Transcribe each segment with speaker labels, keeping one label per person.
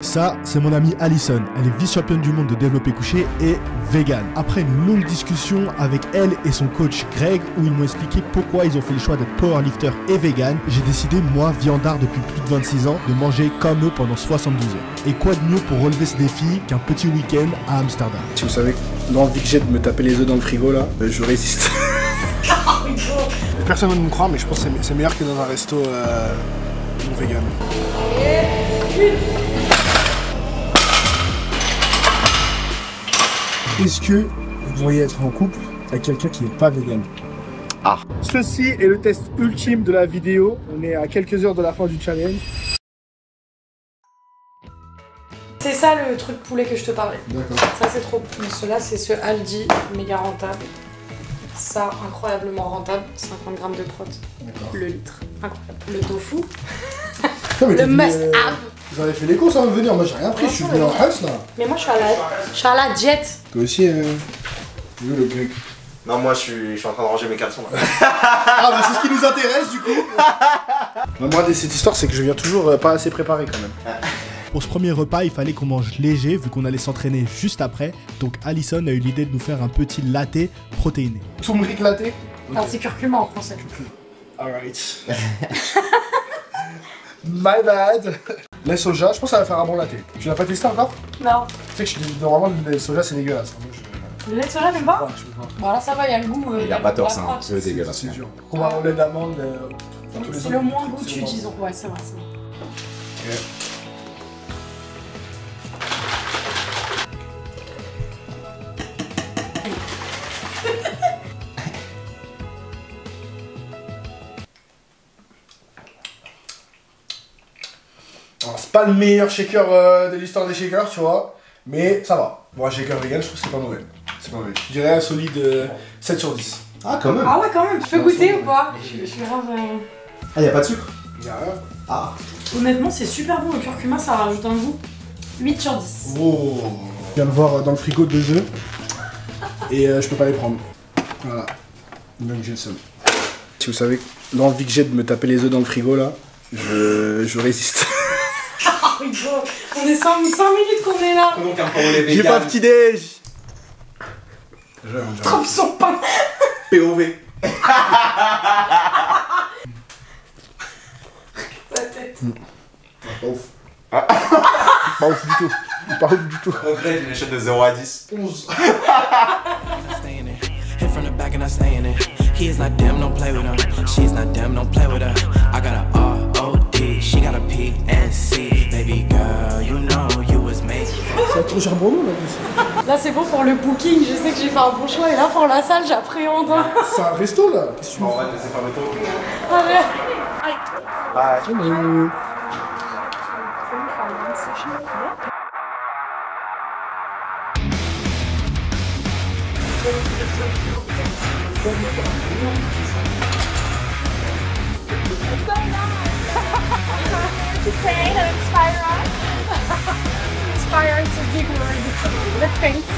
Speaker 1: Ça, c'est mon amie Alison. Elle est vice-championne du monde de développé couché et vegan. Après une longue discussion avec elle et son coach Greg, où ils m'ont expliqué pourquoi ils ont fait le choix d'être powerlifter et vegan, j'ai décidé, moi, viandard depuis plus de 26 ans, de manger comme eux pendant 72 heures. Et quoi de mieux pour relever ce défi qu'un petit week-end à Amsterdam?
Speaker 2: Si vous savez, l'envie que j'ai de me taper les œufs dans le frigo là, je résiste. Personne ne me croit, mais je pense que c'est meilleur que dans un resto non vegan. Est-ce que vous pourriez être en couple avec quelqu'un qui n'est pas vegan?
Speaker 3: Ah.
Speaker 2: Ceci est le test ultime de la vidéo. On est à quelques heures de la fin du challenge.
Speaker 4: C'est ça le truc poulet que je te parlais.
Speaker 2: D'accord.
Speaker 4: Ça c'est trop. Mais ceux-là c'est ce Aldi, méga rentable. Ça, incroyablement rentable. 50 grammes de prot. Le litre. Incroyable. Le tofu. Le must-have.
Speaker 2: Vous avez fait les courses avant de venir, moi j'ai rien pris, je suis venu en house là.
Speaker 4: Mais moi je suis à la diète.
Speaker 2: Toi aussi, où le grec?
Speaker 3: Non, moi je suis en train de ranger mes caleçons là.
Speaker 2: Ah bah c'est ce qui nous intéresse du coup. Bah, moi cette histoire c'est que je viens toujours pas assez préparé quand même.
Speaker 1: Pour ce premier repas, il fallait qu'on mange léger vu qu'on allait s'entraîner juste après. Donc Alison a eu l'idée de nous faire un petit latte protéiné.
Speaker 2: Turmeric latte.
Speaker 4: Alors c'est curcuma en français.
Speaker 2: Alright. My bad. Lait soja, je pense que ça va faire un bon latte. Tu l'as pas testé encore?
Speaker 4: Non.
Speaker 2: Tu sais que normalement le lait soja c'est dégueulasse.
Speaker 4: Le lait de soja t'aimes pas?
Speaker 2: Ouais, je peux pas.
Speaker 4: Bon là ça va, il y a le goût.
Speaker 3: Il a pas tort, c'est un peu dégueulasse.
Speaker 2: C'est dur. Comparé au lait d'amande.
Speaker 4: C'est le moins goûtu disons. Ouais c'est vrai, c'est vrai.
Speaker 2: Ok. C'est pas le meilleur shaker de l'histoire des shakers, tu vois, mais ça va. Bon, un shaker vegan, je trouve que c'est pas mauvais. C'est pas mauvais. Je dirais un solide 7 sur 10.
Speaker 3: Ah, quand même.
Speaker 4: Ah ouais, quand même. Tu peux goûter ou pas? Je suis grave.
Speaker 3: Ah, y'a pas de sucre?
Speaker 2: Y'a rien.
Speaker 3: Ah.
Speaker 4: Honnêtement, c'est super bon. Le curcuma, ça rajoute un goût. 8 sur 10.
Speaker 2: Oh. Je viens de voir dans le frigo 2 œufs et je peux pas les prendre. Voilà. Donc j'ai le seum. Si vous savez, l'envie que j'ai de me taper les œufs dans le frigo là, je résiste.
Speaker 4: On est 5 minutes qu'on est là.
Speaker 3: Donc un peu les
Speaker 2: J'ai pas petit déj.
Speaker 4: Trempe son pain.
Speaker 3: POV.
Speaker 4: Sa tête.
Speaker 2: Pas ouf. Pas ouf du tout. Pas ouf du tout.
Speaker 3: Regret d'une échelle de 0 à 10.
Speaker 2: 11.
Speaker 5: Hit from the back and I stay in it. He is not them, don't play with him. She is not them, don't play with her. I got a R-O-D, she got a P-N-C. Baby girl, you know you was made.
Speaker 2: Ça va trop cher pour nous là.
Speaker 4: Là, c'est bon pour le booking. Je sais que j'ai fait un bon choix. Et là, pour la salle, j'appréhende.
Speaker 2: C'est un resto là. Qu'est-ce que tu
Speaker 3: On va te laisser faire le tour.
Speaker 4: Arrête.
Speaker 3: Bye.
Speaker 4: Potato inspire. Inspire is a big word. But thanks.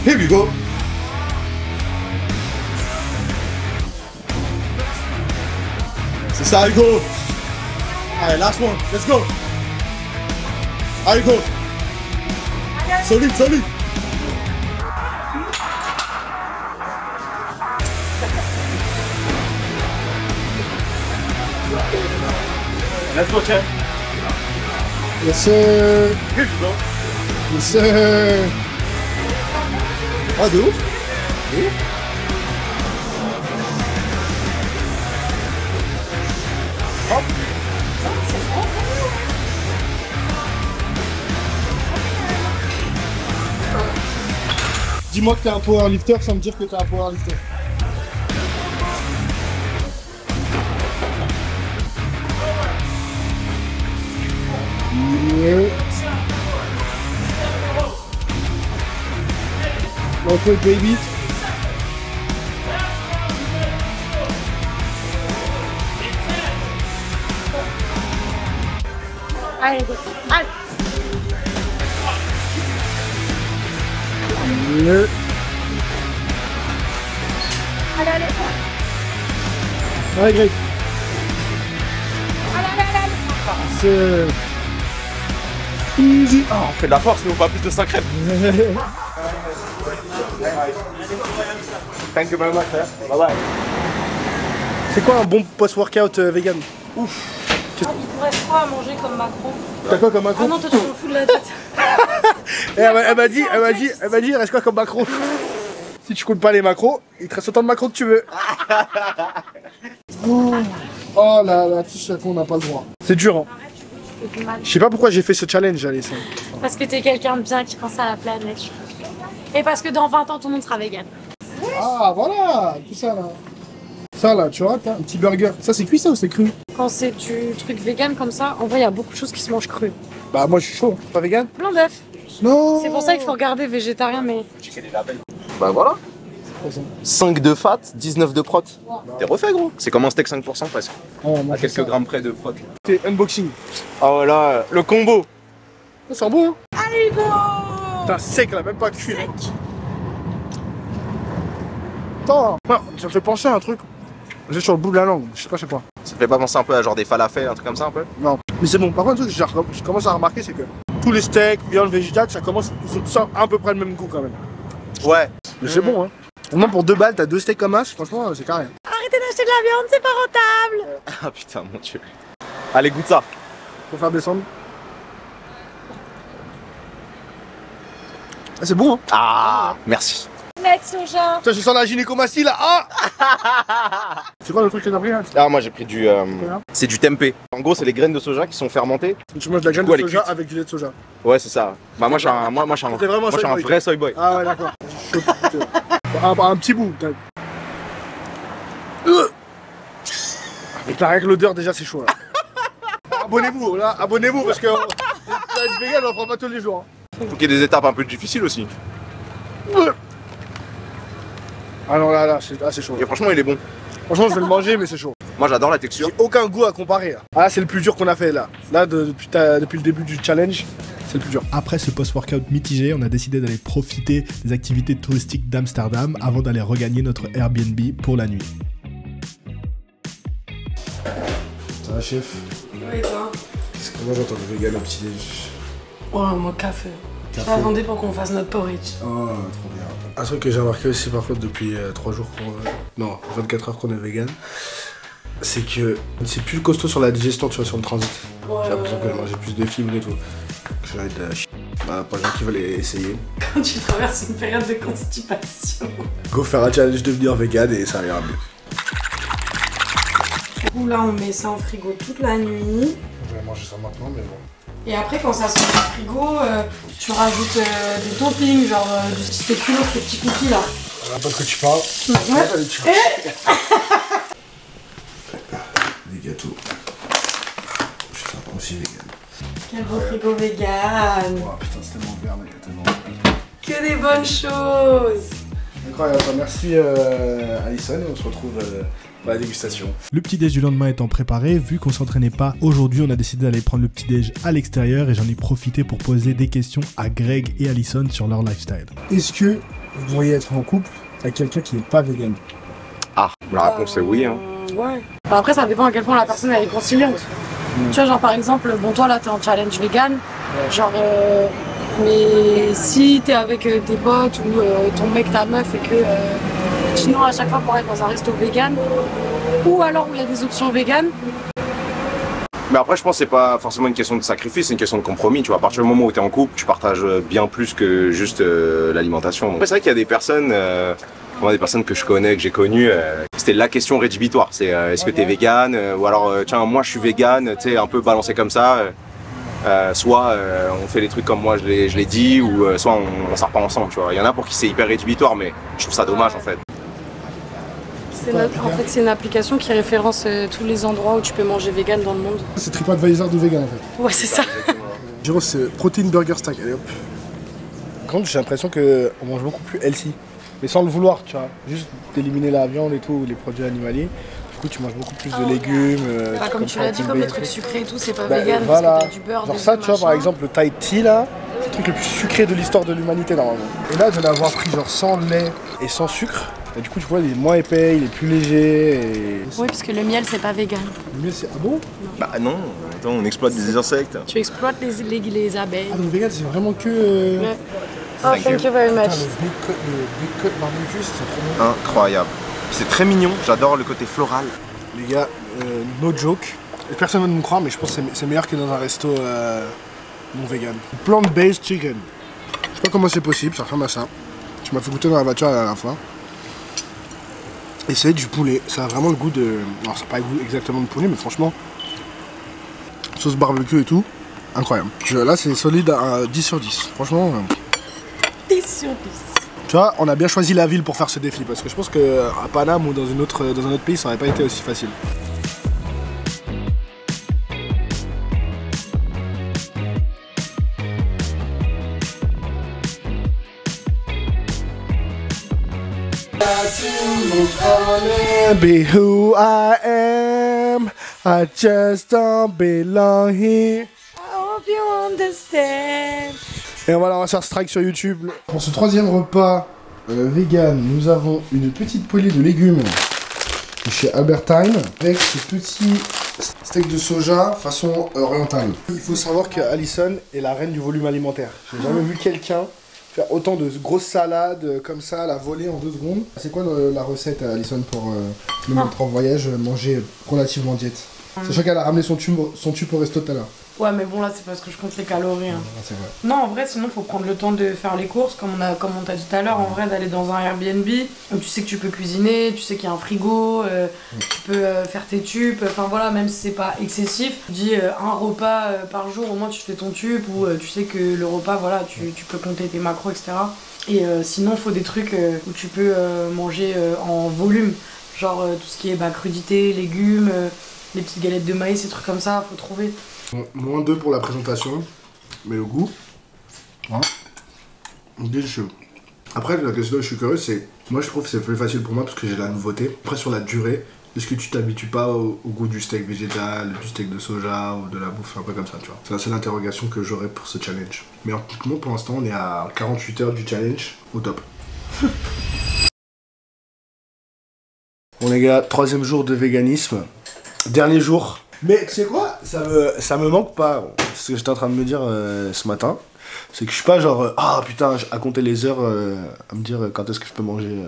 Speaker 2: Here we go.
Speaker 1: C'est ça, Hugo. Allez, last one, let's go. Allez, Hugo. Solide, solide.
Speaker 3: Let's go, Chad.
Speaker 2: Yes sir.
Speaker 3: Here you go.
Speaker 2: Yes sir.
Speaker 1: Ah, de ouf.
Speaker 2: Dis-moi que t'es un powerlifter sans me dire que t'es un powerlifter. Yeah. Okay, baby.
Speaker 4: Allez, go. Allez.
Speaker 2: Yeah.
Speaker 4: Allez, allez.
Speaker 2: Ouais, Greg. C'est... Easy.
Speaker 3: Ah, on fait de la force, nous, pas plus de 5 reps. Thank you very much, hein. Bye bye.
Speaker 2: C'est quoi un bon post-workout vegan?
Speaker 4: Ouf. Il pourrait être quoi à manger comme macro?
Speaker 2: T'as quoi comme macro?
Speaker 4: Ah non, toi tu m'en fous de la tête.
Speaker 2: Elle m'a dit, il reste quoi comme macro? Si tu comptes pas les macros, il te reste autant de macros que tu veux. Oh là là, tout ça qu'on n'a pas le droit. C'est dur, hein. Je sais pas pourquoi j'ai fait ce challenge, Alison.
Speaker 4: Parce que t'es quelqu'un de bien qui pense à la planète. Et parce que dans 20 ans, tout le monde sera vegan.
Speaker 2: Ah, voilà, tout ça là. Ça là, tu vois, t'as un petit burger. Ça, c'est cuit ça ou c'est cru?
Speaker 4: Quand c'est du truc vegan comme ça, en vrai, il y a beaucoup de choses qui se mangent crues.
Speaker 2: Bah, moi je suis chaud. Pas vegan?
Speaker 4: Plein d'œufs.
Speaker 2: Non.
Speaker 4: C'est pour ça qu'il faut regarder végétarien, mais.
Speaker 3: Bah voilà. 5 de fat, 19 de prot. T'es refait, gros. C'est comme un steak 5% presque.
Speaker 2: Oh, moi,
Speaker 3: À quelques grammes près de prot.
Speaker 2: C'est unboxing.
Speaker 3: Ah voilà, le combo.
Speaker 2: Ça sent bon, hein?
Speaker 4: Allez, go!
Speaker 2: Putain, sec là, même pas cuit. Attends, ça me fait penser à un truc. J'ai sur le bout de la langue, je sais pas.
Speaker 3: Ça te fait pas penser un peu à genre des falafels, un truc comme ça un peu?
Speaker 2: Non, mais c'est bon. Par contre, un truc que je commence à remarquer, c'est que tous les steaks, viande végétale, ils ont tous à peu près le même goût quand même.
Speaker 3: Ouais.
Speaker 2: Mais c'est bon, hein. Maintenant, pour 2 balles, t'as 2 steaks comme as, franchement, c'est carré.
Speaker 4: Arrêtez d'acheter de la viande, c'est pas rentable!
Speaker 3: Ah putain, mon dieu. Allez, goûte ça.
Speaker 2: Faut faire descendre. Ah, c'est bon, hein.
Speaker 3: Ah, merci.
Speaker 4: Net soja!
Speaker 2: Putain, je sens la gynécomastie là. Ah. C'est quoi le truc que t'as pris là?
Speaker 3: Ah, moi j'ai pris du. C'est du tempeh. En gros, c'est les graines de soja qui sont fermentées.
Speaker 2: Tu manges de la graine
Speaker 3: coup,
Speaker 2: de
Speaker 3: elle est
Speaker 2: soja
Speaker 3: cuite.
Speaker 2: avec du lait de soja.
Speaker 3: Ouais, c'est ça. Bah, moi, je suis un vrai soy boy.
Speaker 2: Ah ouais, d'accord. un petit bout. Avec la règle l'odeur, déjà, c'est chaud là. Abonnez-vous, là, abonnez-vous parce que ça va être vegan, on en prend pas tous les jours.
Speaker 3: Faut qu'il y ait des étapes un peu difficiles aussi.
Speaker 2: Ah non, là, c'est chaud.
Speaker 3: Et franchement, il est bon.
Speaker 2: Franchement, je vais le manger, mais c'est chaud.
Speaker 3: Moi, j'adore la texture.
Speaker 2: J'ai aucun goût à comparer. Là. Ah, c'est le plus dur qu'on a fait là. Là, depuis le début du challenge, c'est le plus dur.
Speaker 1: Après ce post-workout mitigé, on a décidé d'aller profiter des activités touristiques d'Amsterdam avant d'aller regagner notre Airbnb pour la nuit.
Speaker 2: Ça va, chef?
Speaker 4: Oui, toi?
Speaker 2: Qu'est-ce que moi j'entends de vegan au petit-déj?
Speaker 4: Oh, moi, café. J'attendais pour qu'on fasse notre porridge.
Speaker 2: Oh, trop bien. Un truc que j'ai remarqué aussi par contre depuis 3 jours, non, 24 heures qu'on est vegan, c'est que c'est plus costaud sur la digestion, tu vois, sur le transit.
Speaker 4: Ouais,
Speaker 2: j'ai l'impression que j'ai plus de fibres et tout. J'ai envie de bah, pas de gens qui veulent essayer.
Speaker 4: Quand tu traverses une période de constipation.
Speaker 2: Go faire un challenge devenir vegan et ça ira mieux.
Speaker 4: Du coup, là, on met ça en frigo toute la nuit.
Speaker 2: Je vais manger ça maintenant, mais bon.
Speaker 4: Et après, quand ça sort du frigo, tu rajoutes des toppings, genre du style kilo, ces petits cookies là.
Speaker 2: Je sais pas de quoi tu parles.
Speaker 4: Ouais.
Speaker 2: Des gâteaux. Je suis sympa aussi vegan.
Speaker 4: Quel beau frigo vegan.
Speaker 2: Oh putain, c'est tellement vert, mais tellement.
Speaker 4: Que des bonnes choses.
Speaker 2: Incroyable, merci Alison et on se retrouve pour la dégustation.
Speaker 1: Le petit déj du lendemain étant préparé, vu qu'on s'entraînait pas aujourd'hui, on a décidé d'aller prendre le petit déj à l'extérieur et j'en ai profité pour poser des questions à Greg et Alison sur leur lifestyle.
Speaker 2: Est-ce que vous pourriez être en couple avec quelqu'un qui n'est pas vegan?
Speaker 3: Ah, la réponse est oui. Hein.
Speaker 4: Ouais. Bah après, ça dépend à quel point la personne elle est conciliante. Tu vois, genre par exemple, bon, toi là t'es en challenge vegan. Genre, mais si t'es avec tes potes ou ton mec, ta meuf et que sinon à chaque fois pour être dans un resto vegan ou alors où il y a des options vegan.
Speaker 3: Mais après, je pense que c'est pas forcément une question de sacrifice, c'est une question de compromis. Tu vois, à partir du moment où tu es en couple, tu partages bien plus que juste l'alimentation. C'est vrai qu'il y a des personnes, des personnes que je connais, que j'ai connues, c'était la question rédhibitoire. C'est est-ce que tu es vegan ou alors tiens, moi je suis vegan, tu sais, un peu balancé comme ça. Soit on fait les trucs comme moi je l'ai dit, ou soit on sort pas ensemble. Tu vois, il y en a pour qui c'est hyper rédhibitoire, mais je trouve ça dommage en fait.
Speaker 4: En fait, c'est une application qui référence tous les endroits où tu peux manger vegan dans le monde.
Speaker 2: C'est TripAdvisor de vegan en fait.
Speaker 4: Ouais, c'est ça.
Speaker 2: Giro, c'est protein burger stack. Allez hop. Par contre, j'ai l'impression qu'on mange beaucoup plus healthy. Mais sans le vouloir, tu vois. Juste d'éliminer la viande et tout, les produits animaliers. Du coup, tu manges beaucoup plus de légumes.
Speaker 4: Bah, comme tu l'as dit, comme les trucs sucrés et tout, c'est pas
Speaker 2: bah,
Speaker 4: vegan
Speaker 2: voilà.
Speaker 4: parce que t'as du beurre.
Speaker 2: Genre ça, tu vois, par exemple, le Thai tea là, c'est le truc le plus sucré de l'histoire de l'humanité normalement. Et là, de l'avoir pris genre sans lait et sans sucre, Et du coup, tu vois, il est moins épais, il est plus léger. Et...
Speaker 4: Oui, parce que le miel, c'est pas vegan.
Speaker 2: Le miel, c'est. Ah bon?
Speaker 3: Bah non, attends, on exploite des insectes.
Speaker 4: Tu exploites les abeilles.
Speaker 2: Ah, donc vegan, c'est vraiment que.
Speaker 4: Ouais. Oh, thank you very much.
Speaker 2: Putain, le big cut barbecue, c'est trop bon.
Speaker 3: Incroyable. C'est très mignon, j'adore le côté floral.
Speaker 2: Les gars, no joke. Personne ne va me croire, mais je pense que c'est meilleur que dans un resto non vegan. Plant-based chicken. Je sais pas comment c'est possible, ça ressemble à ça. Tu m'as fait goûter dans la voiture la dernière fois. Et c'est du poulet. Ça a vraiment le goût de. Alors, ça n'a pas le goût exactement de poulet, mais franchement, sauce barbecue et tout, incroyable. Là, c'est solide à 10 sur 10. Franchement.
Speaker 4: 10 sur 10.
Speaker 2: Tu vois, on a bien choisi la ville pour faire ce défi parce que je pense qu'à Paname ou dans un autre pays, ça n'aurait pas été aussi facile. Be who I am, I just don't belong here.
Speaker 4: I hope you understand.
Speaker 2: Et voilà, on va faire strike sur YouTube. Pour ce troisième repas vegan, nous avons une petite poêlée de légumes de chez Albertine avec ce petit steak de soja façon orientale. Il faut savoir qu'Alison est la reine du volume alimentaire. J'ai jamais vu quelqu'un faire autant de grosses salades comme ça à la volée en 2 secondes. C'est quoi la recette, Alison, pour nous mettre en voyage, manger relativement diète? Sachant qu'elle a ramené son tube au resto tout à l'heure.
Speaker 4: Ouais, mais bon, là, c'est parce que je compte les calories. Hein.
Speaker 2: C'est vrai.
Speaker 4: Non, en vrai, sinon, faut prendre le temps de faire les courses, comme on t'a dit tout à l'heure, en vrai, d'aller dans un Airbnb où tu sais que tu peux cuisiner, tu sais qu'il y a un frigo, tu peux faire tes tubes, enfin voilà, même si c'est pas excessif, tu dis un repas par jour, au moins tu fais ton tube, ou tu sais que le repas, voilà, tu peux compter tes macros, etc. Et sinon, faut des trucs où tu peux manger en volume, genre tout ce qui est crudité, légumes, les petites galettes de maïs, ces trucs comme ça, faut trouver.
Speaker 2: Bon, moins 2 pour la présentation, mais le goût, hein, délicieux. Après, la question que je suis curieux, c'est, moi je trouve que c'est plus facile pour moi parce que j'ai la nouveauté. Après, sur la durée, est-ce que tu t'habitues pas au goût du steak végétal, du steak de soja ou de la bouffe un peu comme ça, tu vois? C'est la seule interrogation que j'aurais pour ce challenge. Mais en tout cas, pour l'instant, on est à 48 heures du challenge, au top. Bon les gars, 3e jour de véganisme, dernier jour. Mais tu sais quoi, ça me manque pas. Ce que j'étais en train de me dire ce matin, c'est que je suis pas genre putain à compter les heures à me dire quand est-ce que je peux manger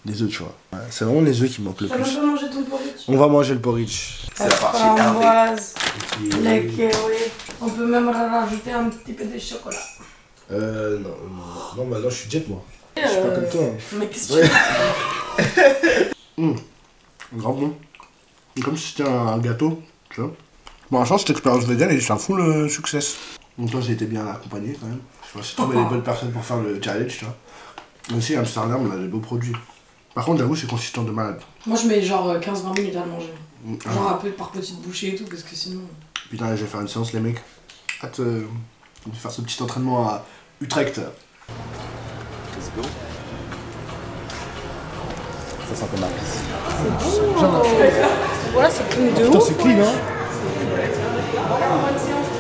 Speaker 2: des œufs, tu vois. Ouais, c'est vraiment les œufs qui me manquent le plus.
Speaker 4: On va manger ton porridge.
Speaker 2: On va manger le porridge.
Speaker 3: C'est la partie
Speaker 4: framboise, les kiwis. On peut même rajouter un petit peu de chocolat.
Speaker 2: Non, maintenant je suis jet moi. Je suis pas comme toi. Hein.
Speaker 4: Mais qu'est-ce que tu
Speaker 2: veux Grand bon. Comme si c'était un gâteau, tu vois. Bon, la chance, cette expérience vegan et c'est un full succès. Donc, toi, j'ai été bien accompagné quand même. Je suis tombé les bonnes personnes pour faire le challenge, tu vois. Mais aussi, Amsterdam, on a des beaux produits. Par contre, j'avoue, c'est consistant de malade.
Speaker 4: Moi, je mets genre 15-20 minutes à le manger. Genre un peu par petites bouchées et tout, parce que sinon.
Speaker 2: Putain, je vais faire une séance, les mecs. Hâte de faire ce petit entraînement à Utrecht.
Speaker 3: Let's go. Ça sent comme la pisse.
Speaker 4: C'est beau. Voilà, c'est clean de ouf.
Speaker 2: Putain, c'est clean, hein.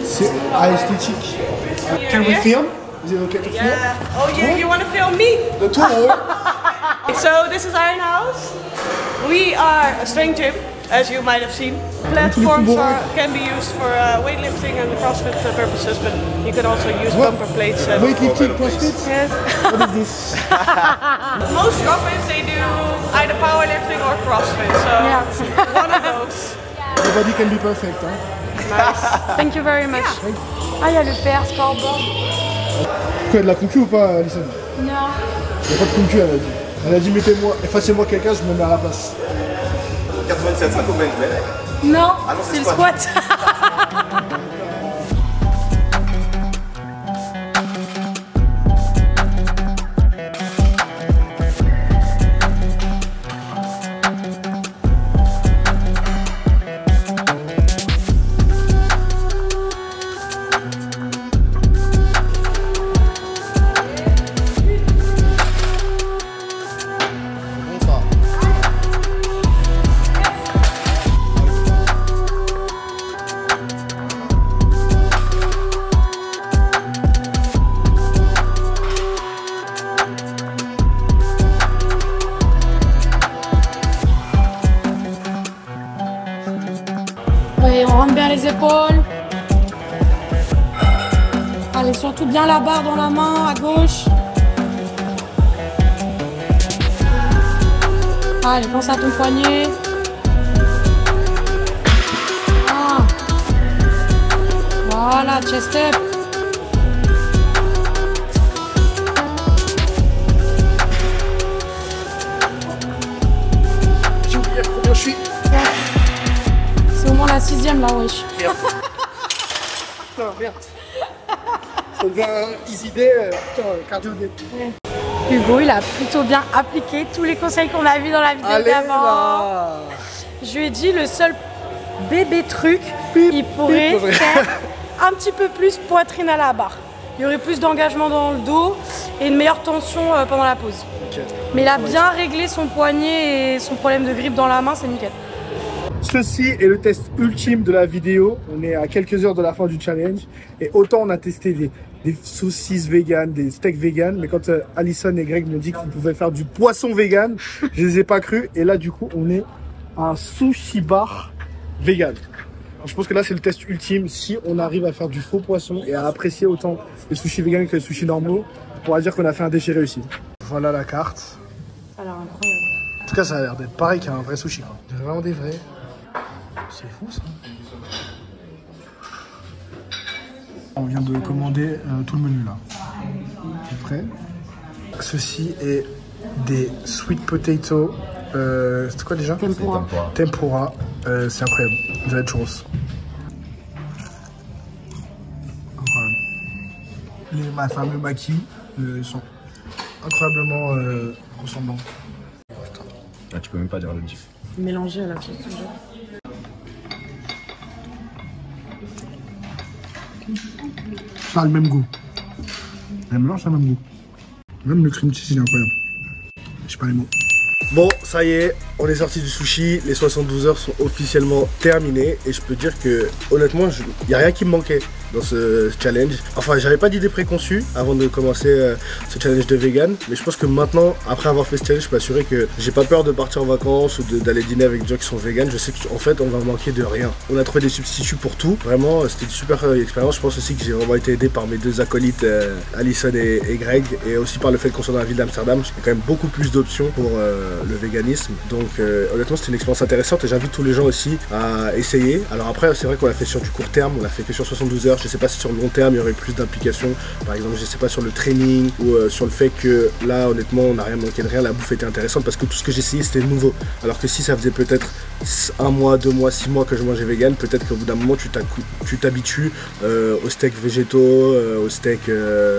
Speaker 2: C'est esthétique. Can we film? Is it okay to film?
Speaker 6: Yeah. Oh, you want to film me?
Speaker 2: The tour.
Speaker 6: So this is Iron House. We are a strength gym, as you might have seen. Platforms can be used for weightlifting and CrossFit purposes, but you can also use bumper plates.
Speaker 2: Weightlifting, CrossFit?
Speaker 6: Yes.
Speaker 2: What is this?
Speaker 6: Most CrossFits, they do either powerlifting or CrossFit, so one of those.
Speaker 2: Everybody can be perfect, hein?
Speaker 6: Nice.
Speaker 4: Thank you very much. Ah, il y a le PR scoreboard.
Speaker 2: Il y a de la concu ou pas, Alison?
Speaker 4: Non.
Speaker 2: Il n'y a pas de concu, elle a dit. Elle a dit, effacez-moi quelqu'un, je me mets à la place.
Speaker 3: 87,5 ou 20
Speaker 4: Non,
Speaker 3: ah non
Speaker 4: c'est le squat. Tente bien les épaules. Allez, surtout bien la barre dans la main, à gauche. Allez, pense à ton poignet. Ah. Voilà, chest up.
Speaker 2: J'ai oublié combien je suis.
Speaker 4: C'est au moins la 6e là, wesh.
Speaker 2: Putain, merde. Ça devient easy day, putain, cardio day.
Speaker 4: Hugo, il a plutôt bien appliqué tous les conseils qu'on a vus dans la vidéo d'avant. Je lui ai dit le seul bébé truc, il pourrait faire un petit peu plus poitrine à la barre. Il y aurait plus d'engagement dans le dos et une meilleure tension pendant la pause. Okay. Mais il a bien réglé son poignet et son problème de grippe dans la main, c'est nickel.
Speaker 2: Ceci est le test ultime de la vidéo. On est à quelques heures de la fin du challenge. Et autant on a testé des saucisses véganes, des steaks véganes. Mais quand Alison et Greg m'ont dit qu'ils pouvaient faire du poisson vegan, je les ai pas cru. Et là, du coup, on est à un sushi bar vegan. Je pense que là, c'est le test ultime. Si on arrive à faire du faux poisson et à apprécier autant les sushis véganes que les sushis normaux, on pourra dire qu'on a fait un défi réussi. Voilà la carte.
Speaker 4: Ça a l'air incroyable.
Speaker 2: En tout cas, ça a l'air d'être pareil qu'un vrai sushi. C'est vraiment des vrais. C'est fou ça. On vient de commander tout le menu là. C'est prêt. Ceci est des sweet potato. C'est quoi déjà?
Speaker 4: Tempura.
Speaker 2: Tempura. C'est incroyable. Vous allez être churros. Incroyable. Les fameux maki sont incroyablement ressemblants.
Speaker 3: Ah, tu peux même pas dire le diff.
Speaker 4: Mélangé à la sauce.
Speaker 2: Ça a le même goût. Le mélange a le même goût. Même le cream cheese il est incroyable. Je sais pas les mots. Bon, ça y est, on est sorti du sushi. Les 72 heures sont officiellement terminées. Et je peux dire que, honnêtement, il n'y a rien qui me manquait dans ce challenge. Enfin, j'avais pas d'idée préconçue avant de commencer ce challenge de vegan. Mais je pense que maintenant, après avoir fait ce challenge, je peux assurer que j'ai pas peur de partir en vacances ou d'aller dîner avec des gens qui sont vegan. Je sais qu'en fait, on va manquer de rien. On a trouvé des substituts pour tout. Vraiment, c'était une super expérience. Je pense aussi que j'ai vraiment été aidé par mes deux acolytes, Alison et Greg. Et aussi par le fait qu'on soit dans la ville d'Amsterdam. J'ai quand même beaucoup plus d'options pour le véganisme. Donc honnêtement c'était une expérience intéressante et j'invite tous les gens aussi à essayer. Alors après c'est vrai qu'on l'a fait sur du court terme, on l'a fait que sur 72 heures. Je sais pas si sur le long terme il y aurait plus d'implications. Par exemple je sais pas sur le training ou sur le fait que là honnêtement on n'a rien manqué de rien. La bouffe était intéressante parce que tout ce que j'ai essayé c'était nouveau. Alors que si ça faisait peut-être 1 mois, 2 mois, 6 mois que je mangeais vegan, peut-être qu'au bout d'un moment tu t'habitues aux steaks végétaux, aux steaks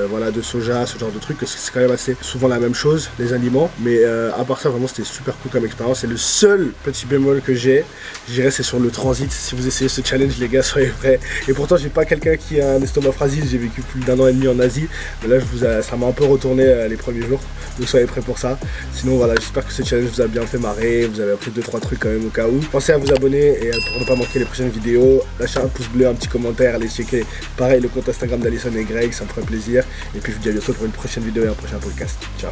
Speaker 2: voilà, de soja, ce genre de trucs. C'est quand même assez souvent la même chose les aliments. Mais à part ça vraiment c'était super cool comme expérience. Et le seul petit bémol que j'ai, je dirais, c'est sur le transit. Si vous essayez ce challenge les gars, soyez prêts. Et pourtant j'ai pas quelqu'un qui a un estomac fragile, j'ai vécu plus d'1 an et demi en Asie. Mais là ça m'a un peu retourné les premiers jours. Donc soyez prêts pour ça. Sinon voilà, j'espère que ce challenge vous a bien fait marrer. Vous avez appris 2-3 trucs quand même au cas où. Pensez à vous abonner et pour ne pas manquer les prochaines vidéos. Lâchez un pouce bleu, un petit commentaire, allez checker pareil le compte Instagram d'Alison et Greg, ça me ferait plaisir. Et puis je vous dis à bientôt pour une prochaine vidéo et un prochain podcast. Ciao.